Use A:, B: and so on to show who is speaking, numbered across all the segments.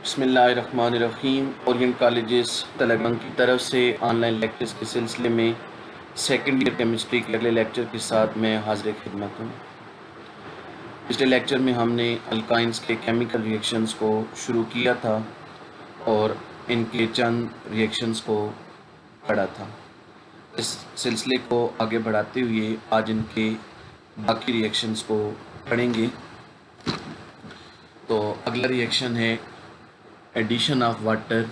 A: बिस्मिल्लाहिर्रहमानिर्रहीम। Orient colleges Talagang की तरफ से ऑनलाइन लेक्चर्स के सिलसिले में सेकेंड ईयर केमिस्ट्री के अगले लेक्चर के साथ मैं हाजिर खिदमत हूँ। पिछले लेक्चर में हमने अल्काइंस के केमिकल रिएक्शंस को शुरू किया था और इनके चंद रिएक्शंस को पढ़ा था। इस सिलसिले को आगे बढ़ाते हुए आज इनके बाकी रिएक्शंस को पढ़ेंगे। तो अगला रिएक्शन है एडिशन ऑफ वाटर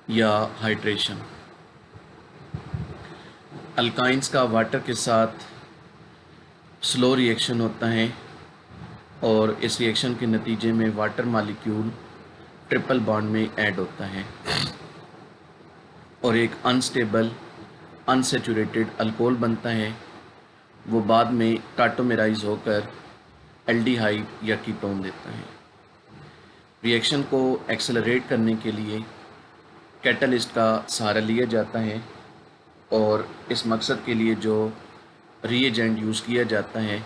A: या हाइड्रेशन। अल्काइंस का वाटर के साथ स्लो रिएक्शन होता है और इस रिएक्शन के नतीजे में वाटर मॉलिक्यूल ट्रिपल बॉन्ड में ऐड होता है और एक अनस्टेबल अनसैचुरेटेड अल्कोहल बनता है। वो बाद में टाटोमेराइज होकर एल्डिहाइड या कीटोन देता है। रिएक्शन को एक्सेलरेट करने के लिए कैटलिस्ट का सहारा लिया जाता है और इस मकसद के लिए जो रिएजेंट यूज़ किया जाता है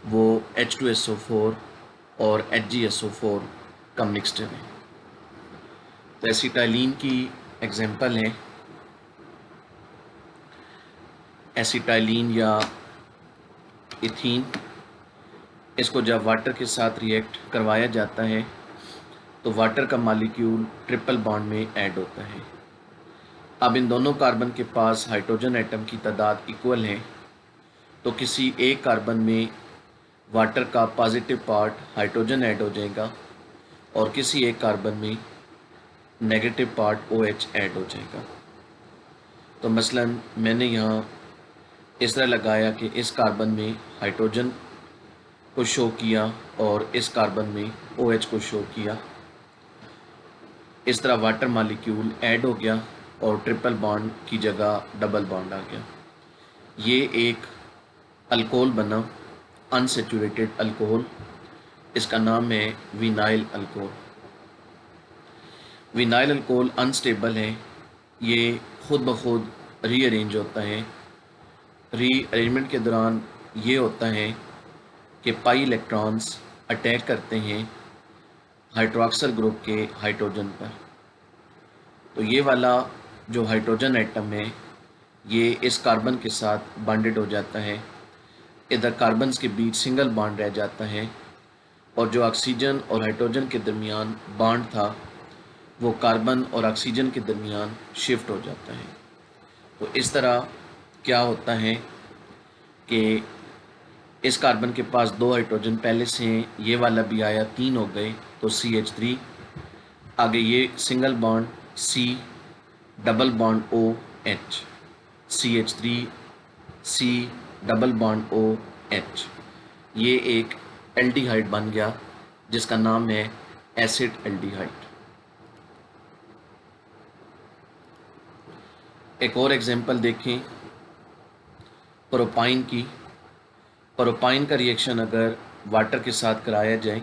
A: वो H2SO4 और HgSO4 का मिक्सचर है। तो एसिटाइलिन की एग्जांपल है एसिटाइलिन या इथीन। इसको जब वाटर के साथ रिएक्ट करवाया जाता है तो वाटर का मॉलिक्यूल ट्रिपल बॉन्ड में ऐड होता है। अब इन दोनों कार्बन के पास हाइड्रोजन एटम की तादाद इक्वल है, तो किसी एक कार्बन में वाटर का पॉजिटिव पार्ट हाइड्रोजन ऐड हो जाएगा और किसी एक कार्बन में नेगेटिव पार्ट OH ऐड हो जाएगा। तो मसलन मैंने यहाँ इस तरह लगाया कि इस कार्बन में हाइड्रोजन को शो किया और इस कार्बन में OH को शो किया। इस तरह वाटर मॉलिक्यूल ऐड हो गया और ट्रिपल बॉन्ड की जगह डबल बॉन्ड आ गया। ये एक अल्कोहल बना, अनसैचुरेटेड अल्कोहल। इसका नाम है vinyl alcohol. Vinyl alcohol unstable है, ये खुद ब खुद रीअरेंज होता है। रीअरेंजमेंट के दौरान ये होता है कि पाई इलेक्ट्रॉन्स अटैक करते हैं हाइड्रोक्सिल ग्रुप के हाइड्रोजन पर। तो ये वाला जो हाइड्रोजन एटम है ये इस कार्बन के साथ बॉन्डेड हो जाता है। इधर कार्बन्स के बीच सिंगल बॉन्ड रह जाता है और जो ऑक्सीजन और हाइड्रोजन के दरमियान बॉन्ड था वो कार्बन और ऑक्सीजन के दरमियान शिफ्ट हो जाता है। तो इस तरह क्या होता है कि इस कार्बन के पास 2 हाइड्रोजन पहले से हैं, ये वाला भी आया, 3 हो गए तो CH3। आगे ये single bond C, double bond OH, CH3 C double bond OH। ये एक एल्डिहाइड बन गया जिसका नाम है एसिड एल्डिहाइड। एक और एग्जांपल देखें प्रोपाइन की। प्रोपाइन का रिएक्शन अगर वाटर के साथ कराया जाए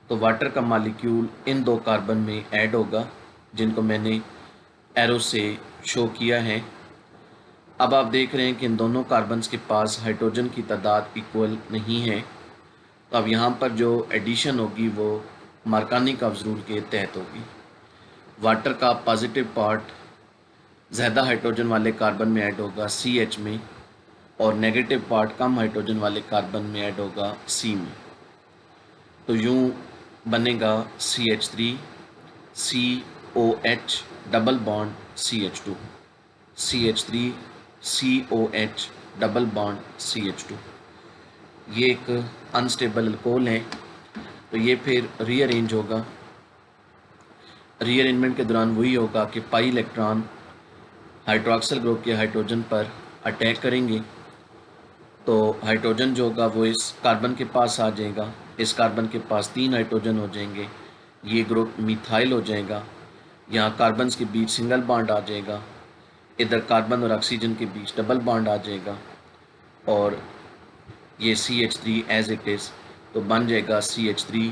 A: तो वाटर का मॉलिक्यूल इन 2 कार्बन में ऐड होगा जिनको मैंने एरो से शो किया है। अब आप देख रहे हैं कि इन दोनों कार्बन्स के पास हाइड्रोजन की तादाद इक्वल नहीं है। तो अब यहाँ पर जो एडिशन होगी वो मार्कानी-काव्ज़ रूल के तहत होगी। वाटर का पॉजिटिव पार्ट ज़्यादा हाइड्रोजन वाले कार्बन में ऐड होगा CH में और नेगेटिव पार्ट कम हाइड्रोजन वाले कार्बन में ऐड होगा C में। तो यूँ बनेगा CH3 COH double bond CH2, CH3 COH double bond CH2। ये एक अनस्टेबल अल्कोहल है तो ये फिर रीअरेंज होगा। रीअरेंजमेंट के दौरान वही होगा कि पाई इलेक्ट्रॉन हाइड्रोक्सिल ग्रुप के हाइड्रोजन पर अटैक करेंगे तो हाइड्रोजन जो होगा वो इस कार्बन के पास आ जाएगा। इस कार्बन के पास 3 हाइड्रोजन हो जाएंगे, ये ग्रुप मिथाइल हो जाएगा। यहाँ कार्बन्स के बीच सिंगल बॉन्ड आ जाएगा, इधर कार्बन और ऑक्सीजन के बीच डबल बॉन्ड आ जाएगा और ये CH3 एज इट इज़ तो बन जाएगा CH3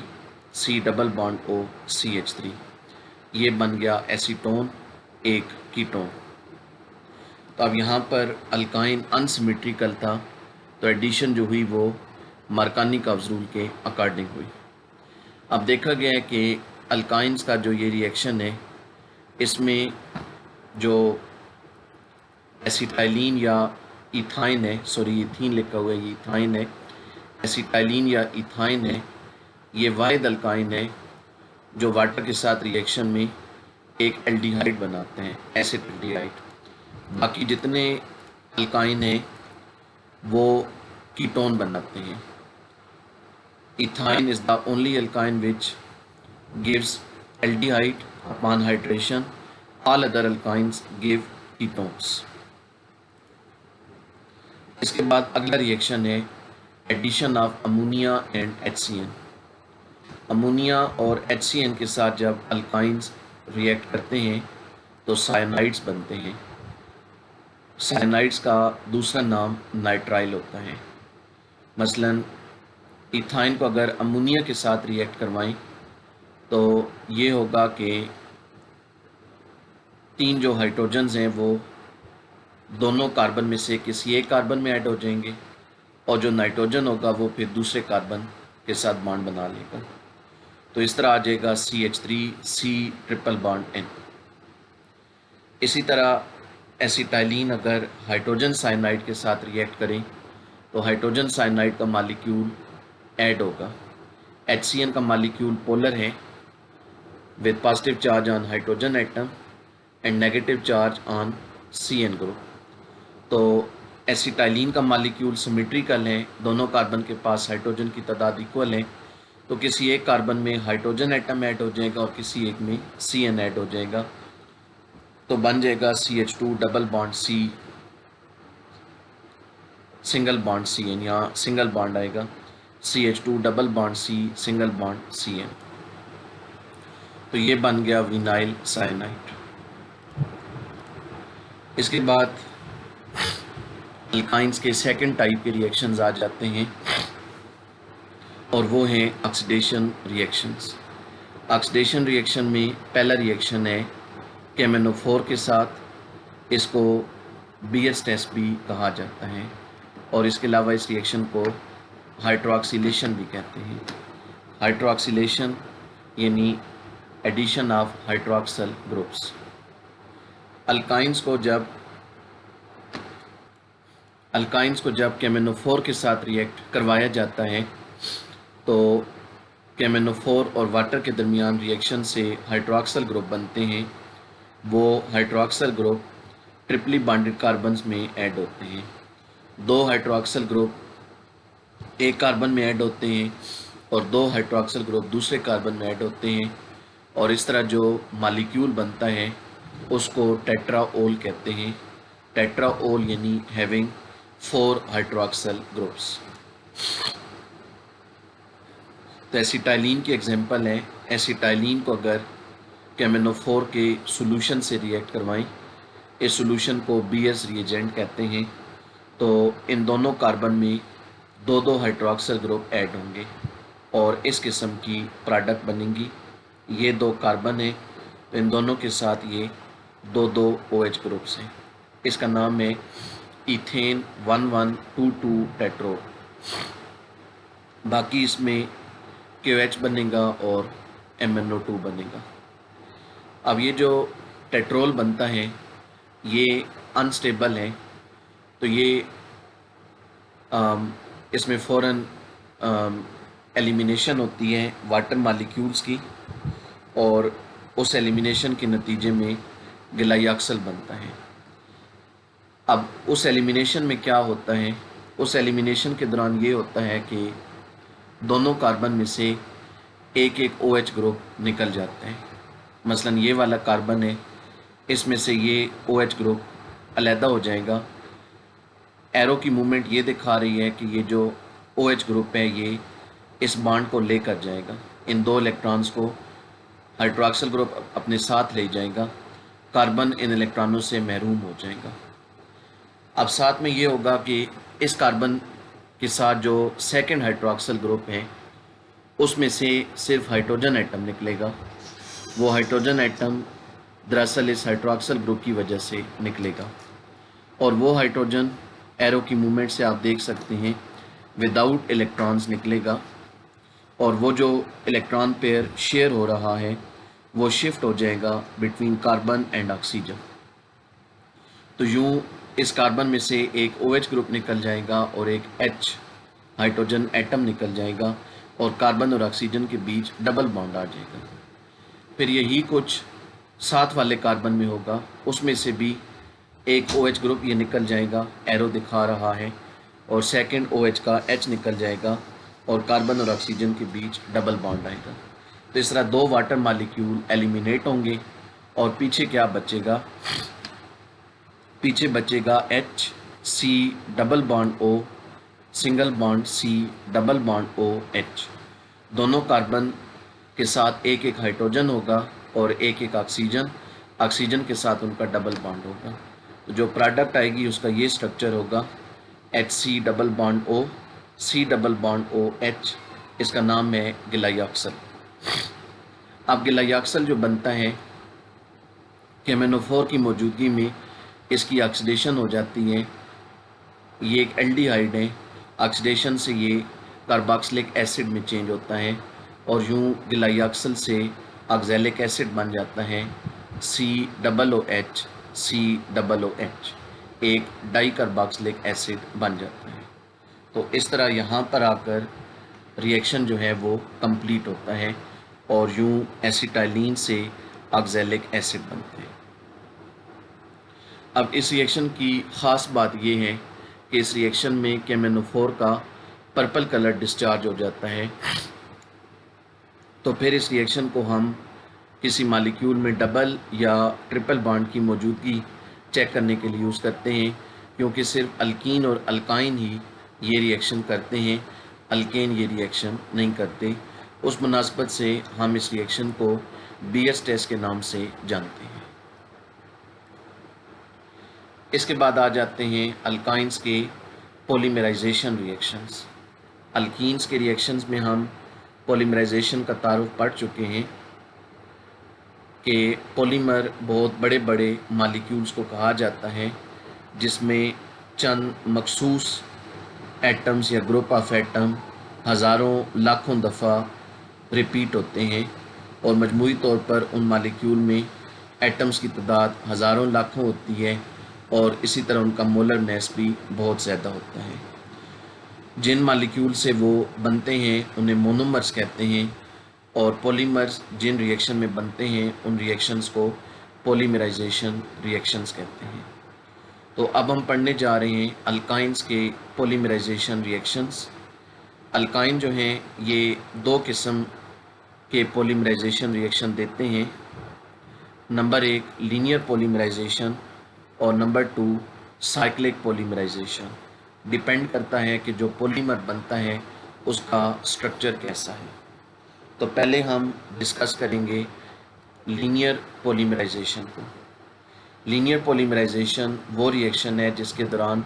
A: C double bond O CH3। ये बन गया एसीटोन, एक कीटोन। तो अब यहाँ पर अल्काइन अनसिमेट्रिकल था तो एडिशन जो हुई वो मार्कानी-काव्ज़ रूल के अकॉर्डिंग हुई। अब देखा गया है कि अल्काइंस का जो ये रिएक्शन है, इसमें जो एसिटाइलिन या इथाइन है, सॉरी इथीन लिखा हुआ है, ये इथाइन है, एसिटाइलिन या इथाइन है, ये वाहिद अल्काइन है जो वाटर के साथ रिएक्शन में एक एल्डिहाइड बनाते हैं, एसिड एल्डिहाइड। बाकी जितने अल्काइन हैं वो कीटोन बनाते हैं। Ethyne is the only alkyne which gives aldehyde upon hydration, all other alkynes give ketones. इसके बाद अगला रिएक्शन है addition of ammonia and HCN। Ammonia और HCN के साथ जब अल्काइंस रिएक्ट करते हैं तो साइनाइड्स बनते हैं। साइनाइड्स का दूसरा नाम नाइट्राइल होता है। मसलन इथाइन को अगर अमोनिया के साथ रिएक्ट करवाएं तो ये होगा कि 3 जो हाइड्रोजन्स हैं वो दोनों कार्बन में से किसी एक कार्बन में ऐड हो जाएंगे, और जो नाइट्रोजन होगा वो फिर दूसरे कार्बन के साथ बॉन्ड बना लेगा। तो इस तरह आ जाएगा CH3C ट्रिपल बॉन्ड N। इसी तरह एसिटाइलिन अगर हाइड्रोजन साइनाइड के साथ रिएक्ट करें तो हाइड्रोजन साइनाइड का मॉलिक्यूल ऐड होगा। HCN का मॉलिक्यूल पोलर है with positive charge on hydrogen atom and negative charge on CN group. तो एसिटाइलिन का मॉलिक्यूल सिमेट्रिकल है, दोनों कार्बन के पास हाइड्रोजन की तादाद इक्वल है, तो किसी एक कार्बन में हाइड्रोजन एटम ऐड हो जाएगा और किसी एक में CN ऐड हो जाएगा, तो बन जाएगा CH2 double bond C single bond CN, यहाँ सिंगल बॉन्ड आएगा CH2 double bond C single bond CN। तो ये बन गया विनाइल साइनाइड। इसके बाद अल्काइंस के सेकंड टाइप के रिएक्शंस आ जाते हैं और वो हैं ऑक्सीडेशन रिएक्शंस। ऑक्सीडेशन रिएक्शन में पहला रिएक्शन है KMnO4 के साथ, इसको बीएस टेस्ट भी कहा जाता है, और इसके अलावा इस रिएक्शन को हाइड्रोक्सिलेशन भी कहते हैं। हाइड्रोक्सिलेशन यानी addition of hydroxyl groups. Alkynes को जब KMnO4 के साथ रिएक्ट करवाया जाता है तो KMnO4 और वाटर के दरमियान रिएक्शन से हाइड्रोक्सल ग्रुप बनते हैं। वो हाइड्रोक्सल ग्रुप ट्रिपली बॉन्डेड कार्बन्स में ऐड होते हैं। 2 हाइड्रोक्सल ग्रुप एक कार्बन में ऐड होते हैं और 2 हाइड्रोक्सल ग्रुप दूसरे कार्बन में ऐड होते हैं, और इस तरह जो मॉलिक्यूल बनता है उसको टेट्राओल कहते हैं। टेट्राओल यानी हैविंग 4 हाइड्रोक्सल ग्रुप्स। तो एसिटाइलिन की एग्जांपल है, एसिटाइलिन को अगर KMnO4 के सॉल्यूशन से रिएक्ट करवाएं, इस सॉल्यूशन को BS रिएजेंट कहते हैं, तो इन दोनों कार्बन में 2-2 हाइड्रोक्सल ग्रुप ऐड होंगे और इस किस्म की प्रोडक्ट बनेंगी। ये 2 कार्बन है तो इन दोनों के साथ ये 2-2 OH ग्रुप्स हैं। इसका नाम है इथेन 1122 टेट्रो। बाकी इसमें KOH बनेगा और MnO2 बनेगा। अब ये जो टेट्रोल बनता है ये अनस्टेबल है, तो ये इसमें फ़ौरन एलिमिनेशन होती है वाटर मॉलिक्यूल्स की, और उस एलिमिनेशन के नतीजे में गिलाइऑक्सल बनता है। अब उस एलिमिनेशन में क्या होता है, उस एलिमिनेशन के दौरान ये होता है कि दोनों कार्बन में से एक OH ग्रुप निकल जाते हैं। मसलन ये वाला कार्बन है, इसमें से ये OH ग्रुप अलहदा हो जाएगा। एरो की मूवमेंट ये दिखा रही है कि ये जो OH ग्रुप है ये इस बॉन्ड को लेकर जाएगा, इन 2 इलेक्ट्रॉन्स को हाइड्रोक्सल ग्रुप अपने साथ ले जाएगा, कार्बन इन इलेक्ट्रॉनों से महरूम हो जाएगा। अब साथ में ये होगा कि इस कार्बन के साथ जो सेकंड हाइड्रोक्सल ग्रुप है उसमें से सिर्फ हाइड्रोजन एटम निकलेगा। वो हाइड्रोजन एटम दरअसल इस हाइड्रोक्सल ग्रुप की वजह से निकलेगा, और वो हाइड्रोजन एरो की मूवमेंट से आप देख सकते हैं विदाउट इलेक्ट्रॉन्स निकलेगा, और वो जो इलेक्ट्रॉन पेयर शेयर हो रहा है वो शिफ्ट हो जाएगा बिटवीन कार्बन एंड ऑक्सीजन। तो यूँ इस कार्बन में से एक OH ग्रुप निकल जाएगा और एक H हाइड्रोजन एटम निकल जाएगा और कार्बन और ऑक्सीजन के बीच डबल बॉन्ड आ जाएगा। फिर यही कुछ साथ वाले कार्बन में होगा, उसमें से भी एक OH ग्रुप ये निकल जाएगा, एरो दिखा रहा है, और सेकंड OH का H निकल जाएगा और कार्बन और ऑक्सीजन के बीच डबल बॉन्ड आएगा। तो इस तरह 2 वाटर मॉलिक्यूल एलिमिनेट होंगे और पीछे क्या बचेगा, पीछे बचेगा H C double bond O single bond C double bond O H। दोनों कार्बन के साथ एक एक हाइड्रोजन होगा और एक एक ऑक्सीजन, ऑक्सीजन के साथ उनका डबल बॉन्ड होगा। तो जो प्रोडक्ट आएगी उसका ये स्ट्रक्चर होगा HC double bond O C double bond O H। इसका नाम है गिलाइऑक्सल। अब गिलाइऑक्सल जो बनता है KMnO4 की मौजूदगी में इसकी ऑक्सीडेशन हो जाती है। ये एक एल्डिहाइड है, ऑक्सीडेशन से ये कार्बोक्सिलिक एसिड में चेंज होता है और यूँ गिलाइऑक्सल से ऑक्सैलिक एसिड बन जाता है COOH COOH, एक डाई कार्बोक्सिलिक एसिड बन जाता है। तो इस तरह यहाँ पर आकर रिएक्शन जो है वो कंप्लीट होता है और यूँ एसिटाइलिन से ऑक्सैलिक एसिड बनते हैं। अब इस रिएक्शन की ख़ास बात ये है कि इस रिएक्शन में KMnO4 का पर्पल कलर डिस्चार्ज हो जाता है। तो फिर इस रिएक्शन को हम किसी मॉलिक्यूल में डबल या ट्रिपल बॉन्ड की मौजूदगी चेक करने के लिए यूज़ करते हैं, क्योंकि सिर्फ अल्कीन और अल्काइन ही ये रिएक्शन करते हैं, अल्केन ये रिएक्शन नहीं करते। उस मुनासबत से हम इस रिएक्शन को BS टेस्ट के नाम से जानते हैं। इसके बाद आ जाते हैं अल्काइंस के पॉलीमराइजेशन रिएक्शंस। अल्कीन्स के रिएक्शंस में हम पॉलीमराइजेशन का तारुफ पढ़ चुके हैं कि पॉलीमर बहुत बड़े बड़े मॉलिक्यूल्स को कहा जाता है जिसमें चंद मखसूस एटम्स या ग्रुप ऑफ एटम हज़ारों लाखों दफ़ा रिपीट होते हैं और मजमूई तौर पर उन मॉलिक्यूल में एटम्स की तादाद हज़ारों लाखों होती है और इसी तरह उनका मोलर मास भी बहुत ज़्यादा होता है। जिन मॉलिक्यूल से वो बनते हैं उन्हें मोनोमर्स कहते हैं और पॉलीमर्स जिन रिएक्शन में बनते हैं उन रिएक्शंस को पॉलीमराइजेशन रिएक्शंस कहते हैं। तो अब हम पढ़ने जा रहे हैं अल्काइंस के पॉलीमराइजेशन रिएक्शंस। अल्काइन जो हैं ये 2 किस्म के पॉलीमराइजेशन रिएक्शन देते हैं। नंबर 1 लीनियर पॉलीमराइजेशन और नंबर 2 साइक्लिक पॉलीमराइजेशन। डिपेंड करता है कि जो पॉलीमर बनता है उसका स्ट्रक्चर कैसा है। तो पहले हम डिस्कस करेंगे लीनियर पॉलीमराइजेशन को। लीनियर पॉलीमराइजेशन वो रिएक्शन है जिसके दौरान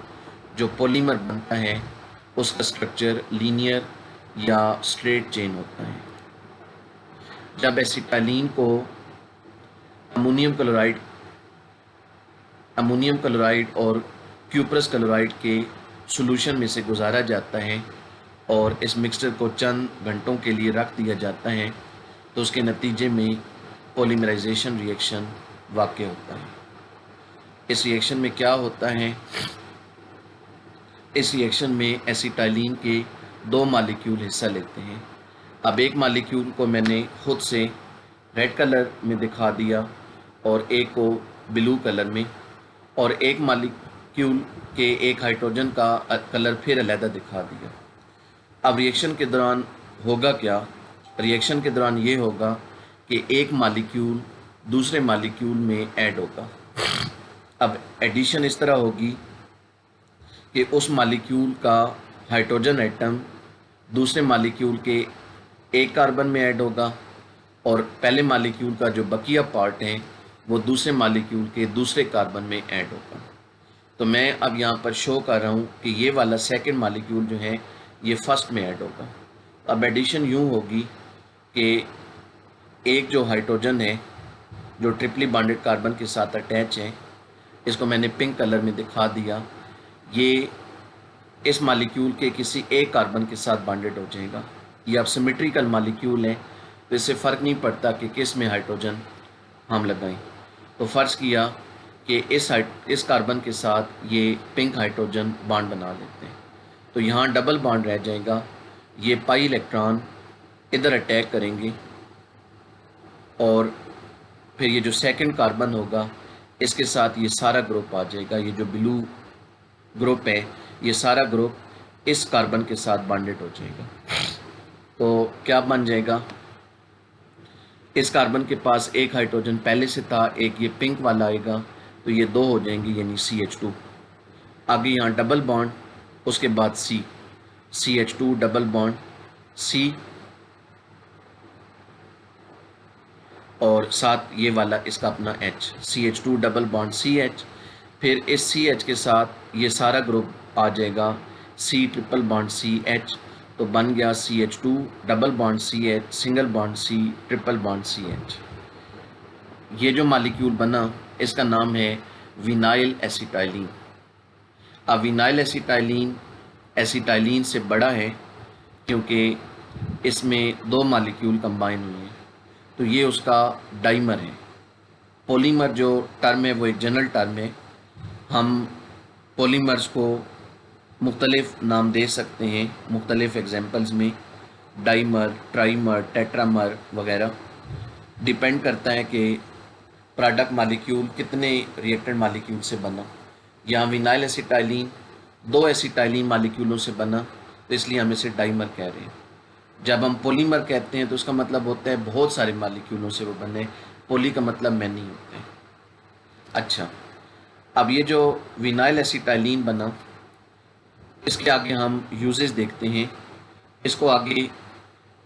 A: जो पॉलीमर बनता है उसका स्ट्रक्चर लीनियर या स्ट्रेट चेन होता है। जब एसिटाइलिन को अमोनियम क्लोराइड और क्यूप्रस क्लोराइड के सॉल्यूशन में से गुजारा जाता है और इस मिक्सचर को चंद घंटों के लिए रख दिया जाता है तो उसके नतीजे में पॉलीमराइजेशन रिएक्शन वाक़ होता है। इस रिएक्शन में क्या होता है, इस रिएक्शन में एसिटाइलिन के 2 मॉलिक्यूल हिस्सा लेते हैं। अब एक मॉलिक्यूल को मैंने खुद से रेड कलर में दिखा दिया और एक को ब्लू कलर में, और एक मॉलिक्यूल के एक हाइड्रोजन का कलर फिर अलग दिखा दिया। अब रिएक्शन के दौरान होगा क्या, रिएक्शन के दौरान ये होगा कि एक मॉलिक्यूल दूसरे मॉलिक्यूल में ऐड होगा। अब एडिशन इस तरह होगी कि उस मॉलिक्यूल का हाइड्रोजन एटम दूसरे मॉलिक्यूल के एक कार्बन में ऐड होगा और पहले मॉलिक्यूल का जो बकिया पार्ट है वो दूसरे मॉलिक्यूल के दूसरे कार्बन में ऐड होगा। तो मैं अब यहाँ पर शो कर रहा हूँ कि ये वाला सेकंड मॉलिक्यूल जो है ये फर्स्ट में ऐड होगा। अब एडिशन यूँ होगी कि एक जो हाइड्रोजन है जो ट्रिपली बॉन्डेड कार्बन के साथ अटैच है, इसको मैंने पिंक कलर में दिखा दिया, ये इस मॉलिक्यूल के किसी एक कार्बन के साथ बॉन्डेड हो जाएगा ये अब सिमेट्रिकल मॉलिक्यूल हैं, तो इससे फ़र्क नहीं पड़ता कि किस में हाइड्रोजन हम लगाएं। तो फ़र्ज़ किया कि इस कार्बन के साथ ये पिंक हाइड्रोजन बॉन्ड बना लेते हैं, तो यहाँ डबल बॉन्ड रह जाएगा। ये पाई इलेक्ट्रॉन इधर अटैक करेंगे और फिर ये जो सेकंड कार्बन होगा इसके साथ ये सारा ग्रुप आ जाएगा। ये जो ब्लू ग्रुप है ये सारा ग्रुप इस कार्बन के साथ बॉन्डेड हो जाएगा। तो क्या बन जाएगा, इस कार्बन के पास एक हाइड्रोजन पहले से था, एक ये पिंक वाला आएगा, तो ये दो हो जाएंगे यानी CH2। आगे यहाँ डबल बॉन्ड, उसके बाद CH2 डबल बॉन्ड C, और साथ ये वाला इसका अपना H, CH2 double bond CH। फिर इस CH के साथ ये सारा ग्रुप आ जाएगा C ट्रिपल बॉन्ड CH, तो बन गया CH2 double bond CH single bond C triple bond CH। ये जो मॉलिक्यूल बना इसका नाम है विनाइल एसिटाइलिन। अब विनाइल एसिटाइलिन एसिटाइलिन से बड़ा है क्योंकि इसमें दो मॉलिक्यूल कंबाइन हुए हैं, तो ये उसका डाइमर है। पॉलीमर जो टर्म है वो एक जनरल टर्म है। हम पॉलीमर्स को मुख्तलिफ नाम दे सकते हैं मुख्तलिफ एग्जांपल्स में, डाइमर, ट्राइमर, टेट्रामर वगैरह। डिपेंड करता है कि प्रोडक्ट मॉलिक्यूल कितने रिएक्टेंट मॉलिक्यूल से बना। यहाँ विनाइल एसिटाइलिन दो एसिटाइलिन मॉलिक्यूलों से बना, तो इसलिए हम इसे डाइमर कह रहे हैं। जब हम पॉलीमर कहते हैं तो उसका मतलब होता है बहुत सारे मॉलिक्यूलों से वो बने, पॉली का मतलब मैनी होता है। अच्छा, अब ये जो विनाइल एसिटाइलिन बना इसके आगे हम यूजेस देखते हैं। इसको आगे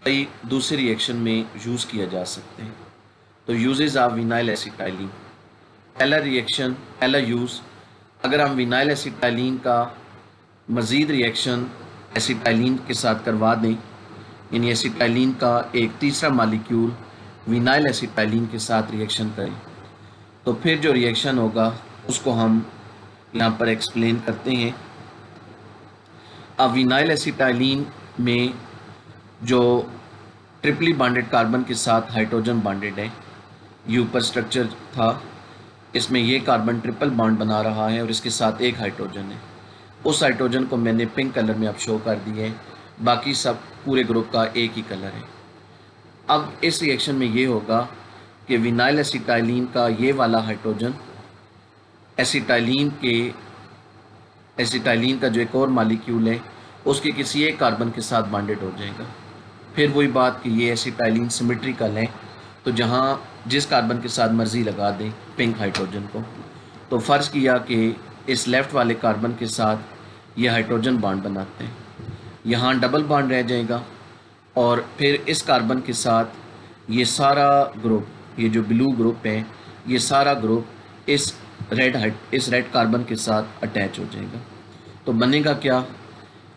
A: कई दूसरे रिएक्शन में यूज़ किया जा सकते हैं। तो यूजेस ऑफ विनाइल एसिटाइलिन, पहला रिएक्शन, पहला यूज़, अगर हम विनाइल एसिटाइलिन का मज़ीद रिएक्शन एसिटाइलिन के साथ करवा दें, यानी एसिटाइलिन का एक तीसरा मॉलिक्यूल विनाइल एसिटाइलिन के साथ रिएक्शन करें, तो फिर जो रिएक्शन होगा उसको हम यहाँ पर एक्सप्लेन करते हैं। अब विनाइल एसिटाइलिन में जो ट्रिपली बॉन्डेड कार्बन के साथ हाइड्रोजन बॉन्डेड है, ये ऊपर स्ट्रक्चर था, इसमें ये कार्बन ट्रिपल बॉन्ड बना रहा है और इसके साथ एक हाइड्रोजन है। उस हाइड्रोजन को मैंने पिंक कलर में अब शो कर दिए है, बाकी सब पूरे ग्रुप का एक ही कलर है। अब इस रिएक्शन में ये होगा कि विनाइल एसिटाइलिन का ये वाला हाइड्रोजन एसिटाइलिन का जो एक और मॉलिक्यूल है उसके किसी एक कार्बन के साथ बॉन्डेड हो जाएगा। फिर वही बात कि ये एसिटाइलिन सिमेट्रिकल है, तो जहाँ जिस कार्बन के साथ मर्जी लगा दें पिंक हाइड्रोजन को। तो फ़र्ज़ किया कि इस लेफ़्ट वाले कार्बन के साथ ये हाइड्रोजन बॉन्ड बनाते हैं, यहाँ डबल बॉन्ड रह जाएगा, और फिर इस कार्बन के साथ ये सारा ग्रुप, ये जो ब्लू ग्रुप है, ये सारा ग्रुप इस रेड कार्बन के साथ अटैच हो जाएगा। तो बनेगा क्या,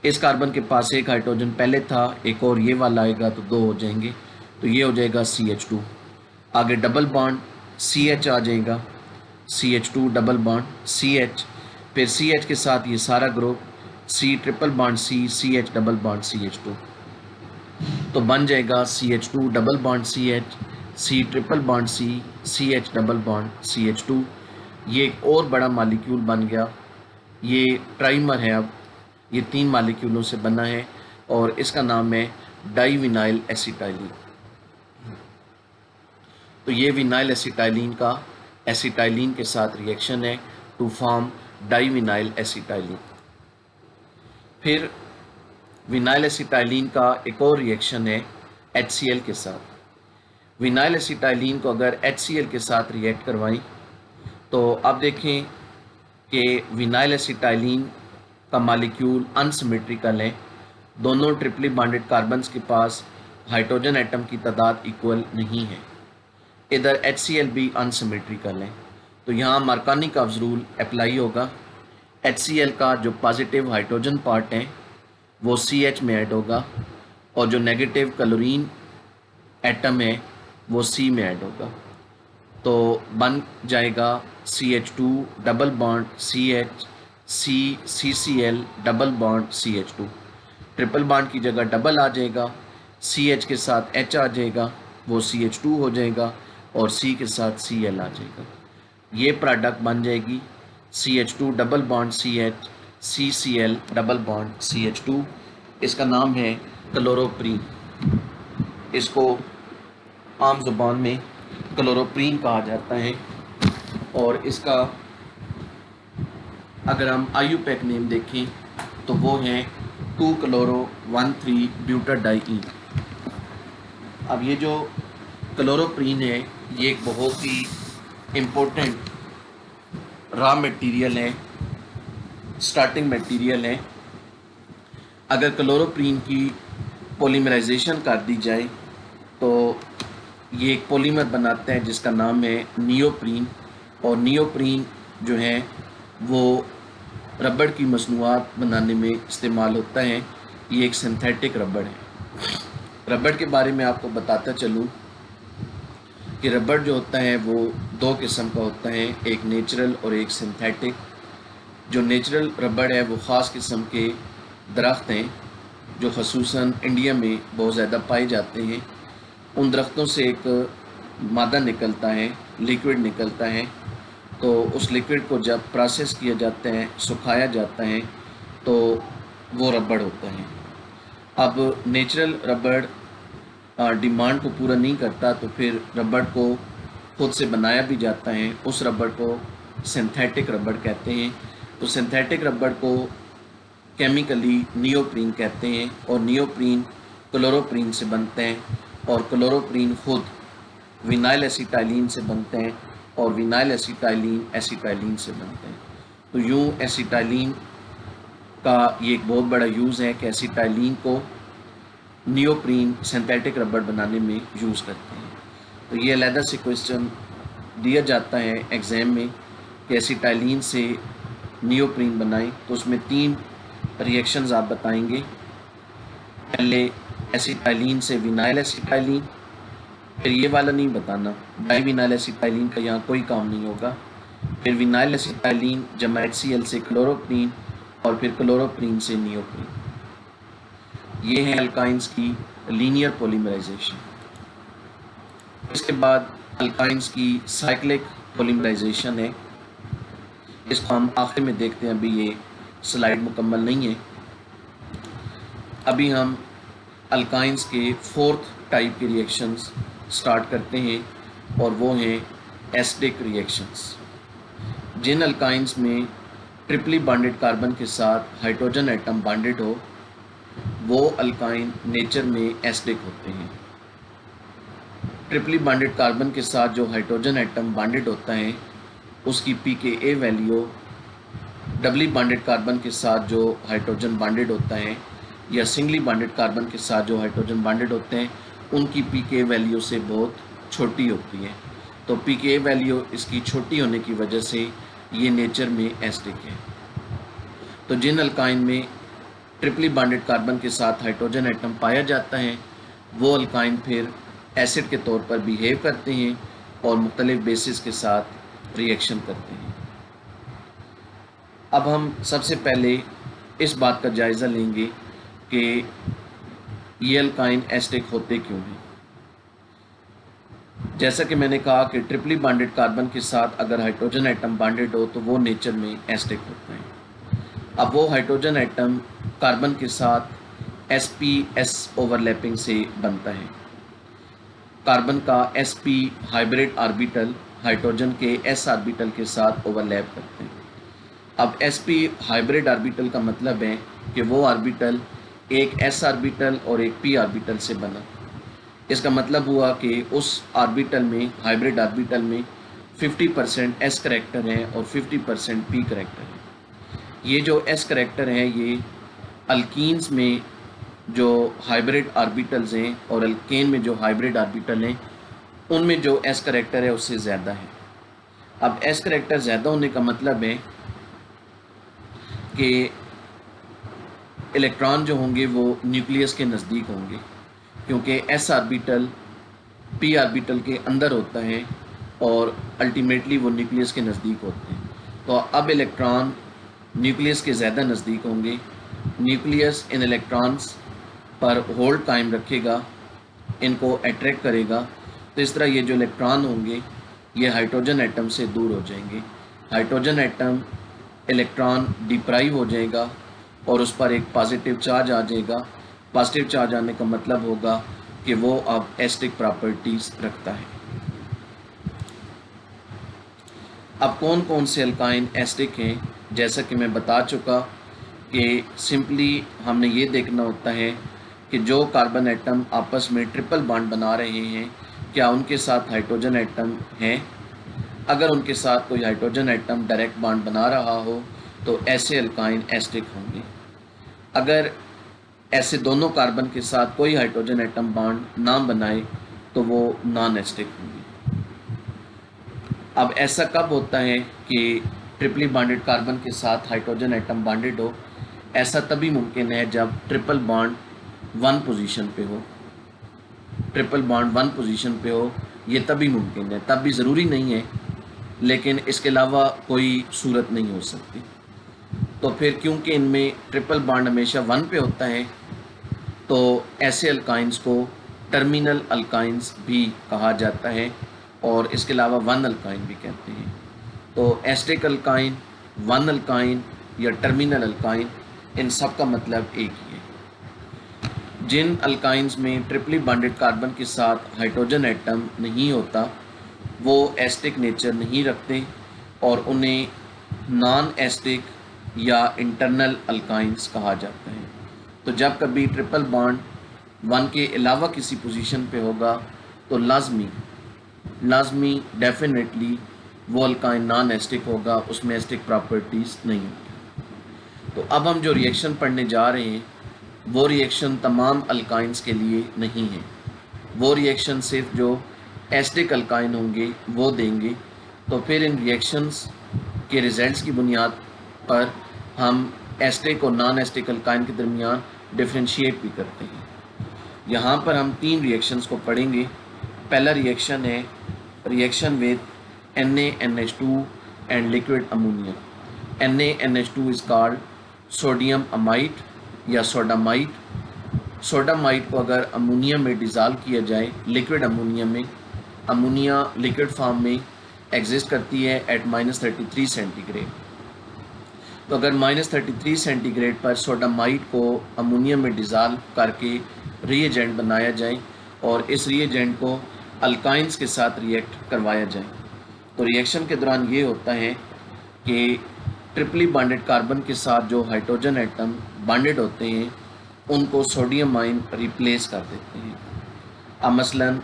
A: इस कार्बन के पास एक हाइड्रोजन पहले था, एक और ये वाला आएगा तो दो हो जाएंगे, तो ये हो जाएगा CH2। आगे डबल बॉन्ड CH आ जाएगा, CH2 डबल बॉन्ड CH, फिर CH के साथ ये सारा group C triple bond C, CH double bond CH2, तो बन जाएगा CH2 double bond CH, C triple bond C, CH double bond CH2। ये एक और बड़ा मॉलिक्यूल बन गया, ये ट्राइमर है। अब ये तीन मॉलिक्यूलों से बना है और इसका नाम है डाइविनाइल एसिटाइलिन। तो ये विनाइल एसिटाइलिन का एसिटाइलिन के साथ रिएक्शन है टू फॉर्म डाइविनाइल एसिटाइलिन। फिर विनाइल एसिटाइलिन का एक और रिएक्शन है HCl के साथ। विनाइल एसिटाइलिन को अगर HCl के साथ रिएक्ट करवाएं तो अब देखें कि विनाइल एसिटाइलिन का मॉलिक्यूल अनसिमेट्रिकल है। दोनों ट्रिपली बॉन्डेड कार्बन्स के पास हाइड्रोजन एटम की तादाद इक्वल नहीं है। इधर HCl भी अनसिमेट्रिकल है, तो यहाँ मार्कानिकॉव्स रूल अप्लाई होगा। HCl का जो पॉजिटिव हाइड्रोजन पार्ट है वो CH में ऐड होगा और जो नेगेटिव क्लोरीन एटम है वो C में ऐड होगा, तो बन जाएगा CH2 double bond CH, CCl double bond CH2। Triple bond की जगह डबल आ जाएगा, CH के साथ H आ जाएगा, वो CH2 हो जाएगा, और C के साथ Cl आ जाएगा। ये प्रोडक्ट बन जाएगी CH2 double bond CH, CCl double bond CH2। इसका नाम है क्लोरोप्रीन। इसको आम ज़ुबान में क्लोरोप्रीन कहा जाता है। और इसका अगर हम IUPAC नेम देखें तो वो है 2-chloro-1,3-butadiene। अब ये जो क्लोरोप्रीन है ये एक बहुत ही इम्पोर्टेंट रॉ मटेरियल है, स्टार्टिंग मटेरियल है। अगर क्लोरोप्रीन की पॉलीमराइजेशन कर दी जाए तो ये एक पॉलीमर बनाता है जिसका नाम है नियोप्रीन। और नियोप्रीन जो है वो रबड़ की मसनूआत बनाने में इस्तेमाल होता है। ये एक सिंथेटिक रबड़ है। रबड़ के बारे में आपको बताता चलूँ कि रबड़ जो होता है वो दो किस्म का होता है, एक नेचुरल और एक सिंथेटिक। जो नेचुरल रबड़ है वो ख़ास किस्म के दरख्त हैं जो ख़ुसूसन इंडिया में बहुत ज़्यादा पाए जाते हैं। उन दरख्तों से एक मादा निकलता है, लिक्विड निकलता है। तो उस लिक्विड को जब प्रोसेस किया जाता है, सुखाया जाता है, तो वो रबड़ होता है। अब नेचुरल रबड़ डिमांड को पूरा नहीं करता तो फिर रबड़ को खुद से बनाया भी जाता है। उस रबड़ को सिंथेटिक रबड़ कहते हैं। तो सिंथेटिक रबड़ को केमिकली नियोप्रीन कहते हैं। और नियोप्रीन क्लोरोप्रीन से बनते हैं, और क्लोरोप्रीन खुद विनाइल एसिटाइलिन से बनते हैं, और विनाइल एसिटाइलिन एसिटाइलिन से बनते हैं। तो यूँ एसिटाइलिन का ये एक बहुत बड़ा यूज़ है कि एसिटाइलिन को नियोप्रीन सिंथेटिक रबड़ बनाने में यूज़ करते हैं। तो ये अलहदा से क्वेश्चन दिया जाता है एग्ज़ाम में कि एसिटाइलिन से नियोप्रीन बनाएं, तो उसमें 3 रिएक्शंस आप बताएंगे। पहले एसिटाइलिन से विनाइल एसिटाइलिन, फिर ये वाला नहीं बताना, डाईविनाइल एसिटाइलिन का यहाँ कोई काम नहीं होगा। फिर विनाइल एसिटाइलिन जमा HCl से क्लोरोप्रीन, और फिर क्लोरोप्रीन से नियोप्रीन। ये है अल्काइंस की लीनियर पॉलीमराइजेशन। इसके बाद अल्काइंस की साइक्लिक पॉलीमराइजेशन है। इसको हम आखिर में देखते हैं, अभी ये स्लाइड मुकम्मल नहीं है। अभी हम अल्काइंस के 4th टाइप के रिएक्शंस स्टार्ट करते हैं, और वो हैं एसिडिक रिएक्शंस। जिन अल्काइंस में ट्रिपली बॉन्डेड कार्बन के साथ हाइड्रोजन एटम बॉन्डेड हो वो अल्काइन नेचर में एसिडिक होते हैं। ट्रिपली बॉन्डेड कार्बन के साथ जो हाइड्रोजन एटम बॉन्डेड होता है उसकी pKa value doubly bonded carbon के साथ जो हाइड्रोजन बॉन्डेड होता है, या सिंगली बॉन्डेड कार्बन के साथ जो हाइड्रोजन बॉन्डेड होते हैं, उनकी pKa वैल्यू से बहुत छोटी होती है। तो pKa वैल्यू इसकी छोटी होने की वजह से ये नेचर में एसिडिक है। तो जिन अल्काइन में ट्रिपली बॉन्डेड कार्बन के साथ हाइड्रोजन एटम पाया जाता है वो अल्काइन फिर एसिड के तौर पर बिहेव करते हैं और मुख्तलिफ बेसिस के साथ रिएक्शन करते हैं। अब हम सबसे पहले इस बात का जायज़ा लेंगे कि ये अल्काइन एसिडिक होते क्यों हैं। जैसा कि मैंने कहा कि ट्रिपली बॉन्डेड कार्बन के साथ अगर हाइड्रोजन एटम बॉन्डेड हो तो वो नेचर में एसिडिक होते हैं। अब वो हाइड्रोजन एटम कार्बन के साथ sp-s ओवरलैपिंग से बनता है। कार्बन का sp हाइब्रिड ऑर्बिटल हाइड्रोजन के s ऑर्बिटल के साथ ओवरलैप करते हैं। अब sp हाइब्रिड ऑर्बिटल का मतलब है कि वो ऑर्बिटल एक s ऑर्बिटल और एक p ऑर्बिटल से बना। इसका मतलब हुआ कि उस ऑर्बिटल में, हाइब्रिड ऑर्बिटल में 50% s करैक्टर है और 50% p करैक्टर है। ये जो s करैक्टर है ये अल्कीन्स में जो हाइब्रिड ऑर्बिटल्स हैं और अल्केन में जो हाइब्रिड ऑर्बिटल हैं उनमें जो s करैक्टर है उससे ज़्यादा है। अब s करैक्टर ज़्यादा होने का मतलब है कि इलेक्ट्रॉन जो होंगे वो न्यूक्लियस के नज़दीक होंगे, क्योंकि s ऑर्बिटल p ऑर्बिटल के अंदर होता है और अल्टीमेटली वो न्यूक्लियस के नज़दीक होते हैं। तो अब इलेक्ट्रॉन न्यूक्लियस के ज़्यादा नज़दीक होंगे। न्यूक्लियस इन इलेक्ट्रॉन्स पर होल्ड कायम रखेगा इनको अट्रैक्ट करेगा, तो इस तरह ये जो इलेक्ट्रॉन होंगे ये हाइड्रोजन एटम से दूर हो जाएंगे। हाइड्रोजन एटम इलेक्ट्रॉन डिप्राइव हो जाएगा और उस पर एक पॉजिटिव चार्ज आ जाएगा। पॉजिटिव चार्ज आने का मतलब होगा कि वो अब एसिडिक प्रॉपर्टीज़ रखता है। अब कौन कौन से अल्काइन एसिडिक हैं, जैसा कि मैं बता चुका कि सिंपली हमने ये देखना होता है कि जो कार्बन एटम आपस में ट्रिपल बॉन्ड बना रहे हैं क्या उनके साथ हाइड्रोजन एटम हैं। अगर उनके साथ कोई हाइड्रोजन एटम डायरेक्ट बॉन्ड बना रहा हो तो ऐसे अल्काइन एसिडिक होंगे। अगर ऐसे दोनों कार्बन के साथ कोई हाइड्रोजन एटम बॉन्ड ना बनाए तो वो नॉन एसिडिक होंगे। अब ऐसा कब होता है कि ट्रिपली बॉन्डेड कार्बन के साथ हाइड्रोजन एटम बॉन्डेड हो? ऐसा तभी मुमकिन है जब ट्रिपल बॉन्ड वन पोजीशन पे हो। ट्रिपल बॉन्ड वन पोजीशन पे हो ये तभी मुमकिन है, तब भी ज़रूरी नहीं है, लेकिन इसके अलावा कोई सूरत नहीं हो सकती। तो फिर क्योंकि इनमें ट्रिपल बॉन्ड हमेशा वन पे होता है तो ऐसे अल्काइंस को टर्मिनल अल्काइंस भी कहा जाता है और इसके अलावा वन अल्काइन भी कहते हैं। तो एसिडिक अल्काइन, वन अल्काइन या टर्मिनल अल्काइन, इन सब का मतलब एक ही है। जिन अल्काइंस में ट्रिपली बॉन्डेड कार्बन के साथ हाइड्रोजन एटम नहीं होता वो एसिडिक नेचर नहीं रखते और उन्हें नॉन एसिडिक या इंटरनल अल्काइंस कहा जाता है। तो जब कभी ट्रिपल बॉन्ड वन के अलावा किसी पोजीशन पे होगा तो लाजमी डेफिनेटली वो अल्काइन नॉन एसिडिक होगा, उसमें एसिडिक प्रॉपर्टीज़ नहीं होगी। तो अब हम जो रिएक्शन पढ़ने जा रहे हैं वो रिएक्शन तमाम अल्काइंस के लिए नहीं है, वो रिएक्शन सिर्फ जो एसिडिक अल्काइन होंगे वो देंगे। तो फिर इन रिएक्शंस के रिजल्ट्स की बुनियाद पर हम एसिडिक और नॉन एसिडिक अल्काइन के दरमियान डिफरेंशिएट भी करते हैं। यहाँ पर हम तीन रिएक्शंस को पढ़ेंगे। पहला रिएक्शन है reaction with NaNH2 and liquid ammonia. NaNH2 is called sodium amide या सोडामाइड। सोडामाइड को अगर अमोनिया में डिज़ाल्व किया जाए लिक्विड अमोनिया में, अमोनिया लिक्विड फॉर्म में एग्जिस्ट करती है एट -33 सेंटीग्रेड। तो अगर -33 सेंटीग्रेड पर सोडामाइड को अमोनिया में डिज़ाल्व करके रिएजेंट बनाया जाए और इस रिएजेंट को अल्काइंस के साथ रिएक्ट करवाया जाए तो रिएक्शन के दौरान ये होता है कि ट्रिपली बॉन्डेड कार्बन के साथ जो हाइड्रोजन एटम बॉन्डेड होते हैं उनको सोडियम आयन रिप्लेस कर देते हैं। अब मसलन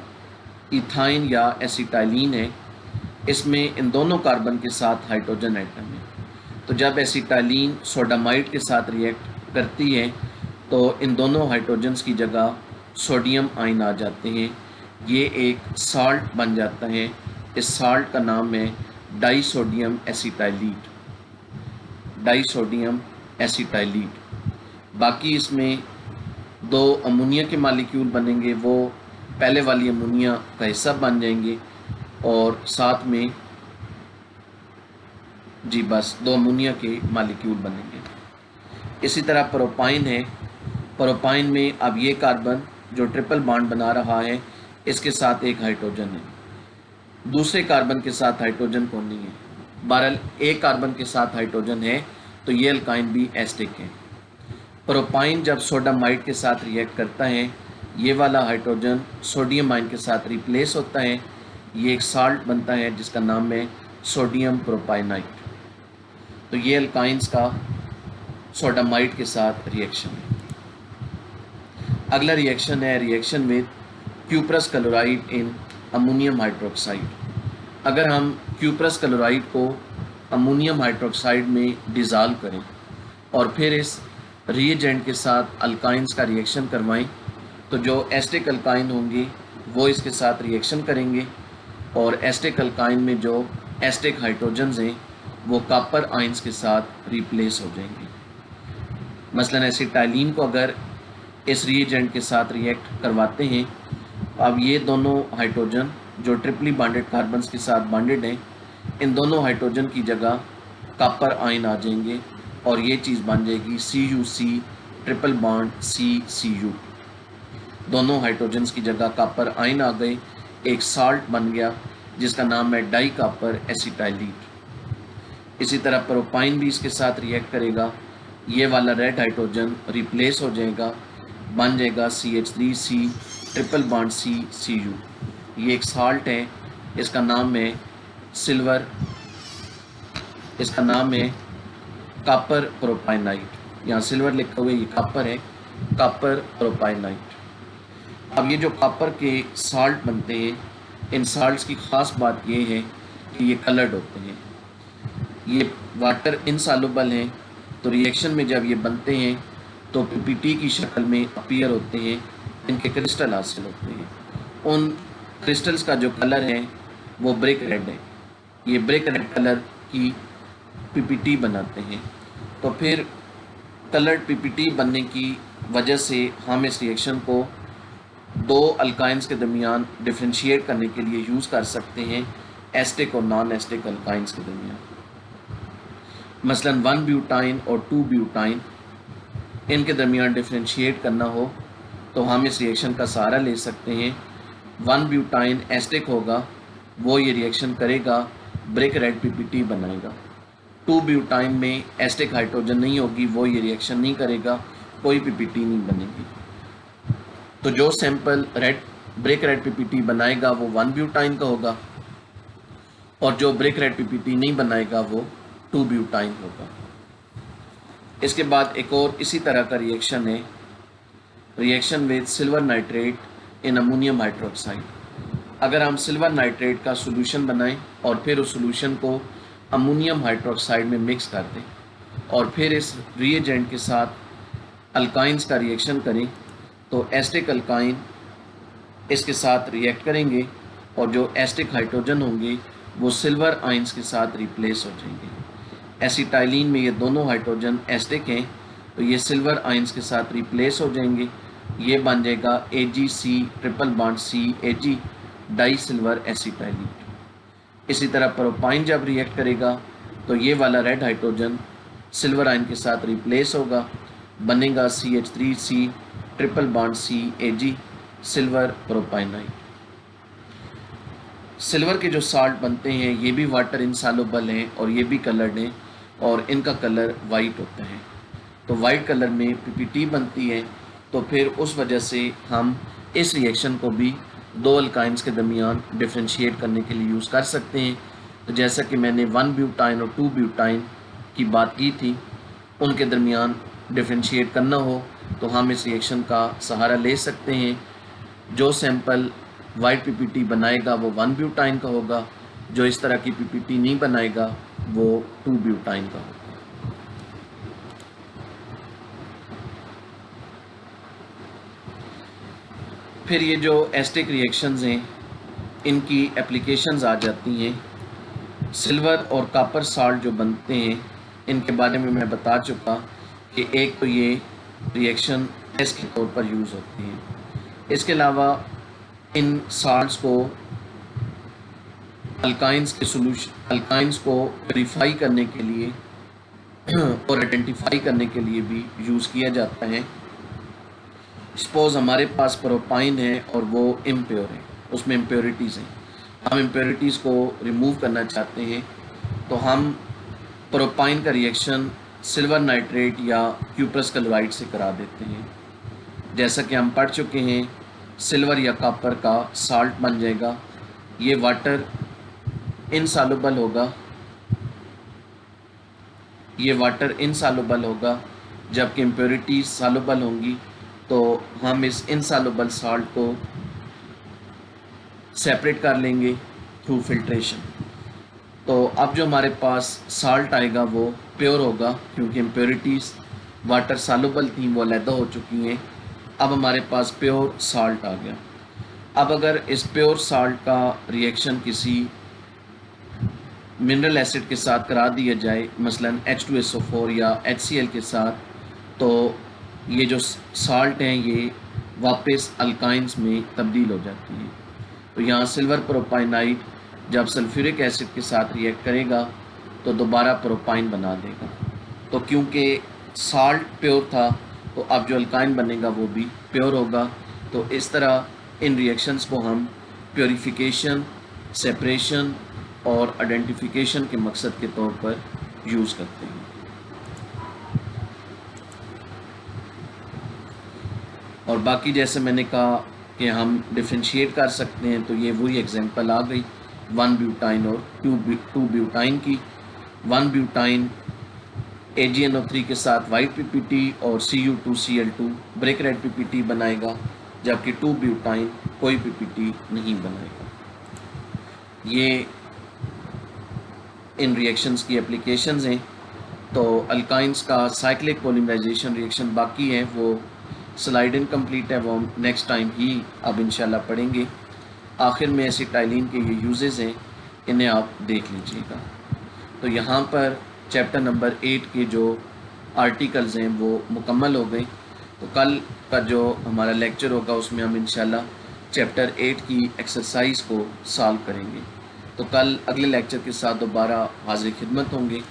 A: इथाइन या एसिटाइलिन है, इसमें इन दोनों कार्बन के साथ हाइड्रोजन एटम है। तो जब एसिटाइलिन सोडामाइड के साथ रिएक्ट करती है तो इन दोनों हाइड्रोजन्स की जगह सोडियम आयन आ जाते हैं, ये एक साल्ट बन जाता है। इस साल्ट का नाम है डाइसोडियम एसिटाइलेट, डाइसोडियम एसिटाइलेट। बाकी इसमें दो अमोनिया के मालिक्यूल बनेंगे, वो पहले वाली अमोनिया का हिस्सा बन जाएंगे और साथ में जी बस दो अमोनिया के मालिक्यूल बनेंगे। इसी तरह प्रोपाइन है, प्रोपाइन में अब ये कार्बन जो ट्रिपल बॉन्ड बना रहा है इसके साथ एक हाइड्रोजन है, दूसरे कार्बन के साथ हाइड्रोजन कौन नहीं है। बहरहाल एक कार्बन के साथ हाइड्रोजन है तो ये अल्काइन भी एसिडिक है। प्रोपाइन जब सोडामाइड के साथ रिएक्ट करता है ये वाला हाइड्रोजन सोडियम आयन के साथ रिप्लेस होता है, ये एक साल्ट बनता है जिसका नाम है सोडियम प्रोपाइनाइट। तो ये अल्काइंस का सोडामाइड के साथ रिएक्शन है। अगला रिएक्शन है reaction with cuprous chloride in ammonium hydroxide. अगर हम क्यूप्रस क्लोराइड को अमोनियम हाइड्रोक्साइड में डिज़ाल्व करें और फिर इस रिएजेंट के साथ अल्काइंस का रिएक्शन करवाएं तो जो एसिडिक अल्काइन होंगे वो इसके साथ रिएक्शन करेंगे और एसिडिक अल्काइन में जो एसिडिक हाइड्रोजन्स हैं वो कॉपर आयंस के साथ रिप्लेस हो जाएंगे। मसलन एसिटाइलिन को अगर इस रिएजेंट के साथ रिएक्ट करवाते हैं, अब ये दोनों हाइड्रोजन जो ट्रिपली बॉन्डेड कार्बन्स के साथ बॉन्डेड हैं, इन दोनों हाइड्रोजन की जगह कॉपर आयन आ जाएंगे और ये चीज़ बन जाएगी CuC ट्रिपल बॉन्ड CCU। दोनों हाइड्रोजन्स की जगह कॉपर आयन आ गए, एक साल्ट बन गया जिसका नाम है डाई कॉपर एसिटाइलेट। इसी तरह प्रोपाइन भी इसके साथ रिएक्ट करेगा, ये वाला रेड हाइड्रोजन रिप्लेस हो जाएगा, बन जाएगा CH3C ट्रिपल बॉन्ड CCU। ये एक साल्ट है, इसका नाम है सिल्वर, इसका नाम है कॉपर प्रोपाइनाइट। यहाँ सिल्वर लिखा हुआ है, ये कॉपर है, कॉपर प्रोपाइनाइट। अब ये जो कॉपर के साल्ट बनते हैं, इन साल्ट्स की ख़ास बात ये है कि ये कलर्ड होते हैं, ये वाटर इनसॉल्युबल हैं, तो रिएक्शन में जब ये बनते हैं तो PPT की शक्ल में अपीयर होते हैं, इनके क्रिस्टल हासिल होते हैं। उन क्रिस्टल्स का जो कलर है वो ब्रिक रेड है, ये ब्रिक रेड कलर की PPT बनाते हैं। तो फिर कलर्ड PPT बनने की वजह से हम इस रिएक्शन को दो अल्काइंस के दरमियान डिफ्रेंशिएट करने के लिए यूज़ कर सकते हैं, एस्टिक और नॉन एस्टिक अल्काइंस के दरमियान। मसलन 1 ब्यूटाइन और 2 ब्यूटाइन, इनके दरमियान डिफ्रेंशिएट करना हो तो हम इस रिएक्शन का सहारा ले सकते हैं। 1 ब्यूटाइन एस्टिक होगा, वो ये रिएक्शन करेगा, ब्रिक रेड PPT बनाएगा। 2 ब्यूटाइन में एस्टिक हाइड्रोजन नहीं होगी, वो ये रिएक्शन नहीं करेगा, कोई PPT नहीं बनेगी। तो जो सैंपल ब्रिक रेड PPT बनाएगा वो 1 ब्यूटाइन का होगा, और जो ब्रिक रेड PPT नहीं बनाएगा वो 2 ब्यूटाइन होगा। इसके बाद एक और इसी तरह का रिएक्शन है, reaction with silver nitrate in ammonium hydroxide. अगर हम सिल्वर नाइट्रेट का सोल्यूशन बनाएं और फिर उस सोल्यूशन को अमोनियम हाइड्रोक्साइड में मिक्स कर दें और फिर इस रिएजेंट के साथ अल्काइंस का रिएक्शन करें, तो एस्टिक अल्काइन इसके साथ रिएक्ट करेंगे और जो एस्टिक हाइड्रोजन होंगे वो सिल्वर आइंस के साथ रिप्लेस हो जाएंगे। एसिटाइलिन में ये दोनों हाइड्रोजन एस्टिक हैं, तो ये सिल्वर आइंस के साथ रिप्लेस हो जाएंगे, ये बन जाएगा AgC triple bond CAg di silver acetylide. इसी तरह प्रोपाइन जब रिएक्ट करेगा तो ये वाला रेड हाइड्रोजन सिल्वर आयन के साथ रिप्लेस होगा, बनेगा CH3C triple bond CAg silver propynide. Silver के जो साल्ट बनते हैं ये भी वाटर इनसॉल्युबल हैं और ये भी कलर्ड हैं और इनका कलर वाइट होता है। तो वाइट कलर में PPT बनती है, तो फिर उस वजह से हम इस रिएक्शन को भी दो अल्काइंस के दरमियान डिफ्रेंशिएट करने के लिए यूज़ कर सकते हैं। तो जैसा कि मैंने 1 ब्यूटाइन और 2 ब्यूटाइन की बात की थी, उनके दरमियान डिफ्रेंशिएट करना हो तो हम इस रिएक्शन का सहारा ले सकते हैं। जो सैंपल वाइट PPT बनाएगा वो 1 ब्यूटाइन का होगा, जो इस तरह की PPT नहीं बनाएगा वो 2 ब्यूटाइन का होगा। फिर ये जो एस्टिक रिएक्शंस हैं इनकी एप्लीकेशंस आ जाती हैं। सिल्वर और कॉपर साल्ट जो बनते हैं इनके बारे में मैं बता चुका कि एक तो ये रिएक्शन टेस्ट के तौर पर यूज़ होती हैं। इसके अलावा इन साल्ट्स को अल्काइंस को वेरीफाई करने के लिए और आइडेंटिफाई करने के लिए भी यूज़ किया जाता है। सपोज हमारे पास प्रोपाइन है और वो इम्प्योर है, उसमें इम्प्योरिटीज़ हैं, हम इम्प्योरिटीज़ को रिमूव करना चाहते हैं, तो हम प्रोपाइन का रिएक्शन सिल्वर नाइट्रेट या क्यूप्रस क्लोराइड से करा देते हैं। जैसा कि हम पढ़ चुके हैं, सिल्वर या कॉपर का साल्ट बन जाएगा, ये वाटर इनसॉल्युबल होगा, ये वाटर इनसॉल्युबल होगा, जबकि इम्प्योरिटीज सॉल्युबल होंगी। तो हम इस इनसॉल्युबल साल्ट को सेपरेट कर लेंगे थ्रू फिल्ट्रेशन। तो अब जो हमारे पास साल्ट आएगा वो प्योर होगा, क्योंकि इम्प्योरिटीज़ वाटर सॉल्युबल थी वो अलहदा हो चुकी हैं। अब हमारे पास प्योर साल्ट आ गया। अब अगर इस प्योर साल्ट का रिएक्शन किसी मिनरल एसिड के साथ करा दिया जाए, मसलन H2SO4 या HCl के साथ, तो ये जो साल्ट हैं ये वापस अल्काइंस में तब्दील हो जाती हैं। तो यहाँ सिल्वर प्रोपाइनाइट जब सल्फ्यूरिक एसिड के साथ रिएक्ट करेगा तो दोबारा प्रोपाइन बना देगा। तो क्योंकि साल्ट प्योर था तो अब जो अल्काइन बनेगा वो भी प्योर होगा। तो इस तरह इन रिएक्शंस को हम प्योरीफिकेशन, सेपरेशन और आइडेंटिफिकेशन के मकसद के तौर पर यूज़ करते हैं। और बाकी जैसे मैंने कहा कि हम डिफ्रेंशिएट कर सकते हैं, तो ये वही एग्जांपल आ गई 1 ब्यूटाइन और 2 ब्यूटाइन की। 1 ब्यूटाइन AgNO3 के साथ वाइट PPT और Cu2Cl2 ब्रेक रेड PPT बनाएगा, जबकि 2 ब्यूटाइन कोई PPT नहीं बनाएगा। ये इन रिएक्शंस की एप्लीकेशंस हैं। तो अल्काइंस का साइक्लिक पॉलीमराइजेशन रिएक्शन बाकी है, वो स्लाइड इनकम्प्लीट है, वो हम नेक्स्ट टाइम ही अब इंशाल्लाह पढ़ेंगे। आखिर में एसिटाइलिन के ये यूजेस हैं, इन्हें आप देख लीजिएगा। तो यहाँ पर चैप्टर नंबर 8 के जो आर्टिकल्स हैं वो मुकम्मल हो गए। तो कल का जो हमारा लेक्चर होगा उसमें हम इंशाल्लाह चैप्टर 8 की एक्सरसाइज को सॉल्व करेंगे। तो कल अगले लेक्चर के साथ दोबारा हाजिर खिदमत होंगे।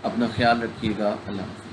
A: अपना ख्याल रखिएगा। अल्लाह हाफ़िज़।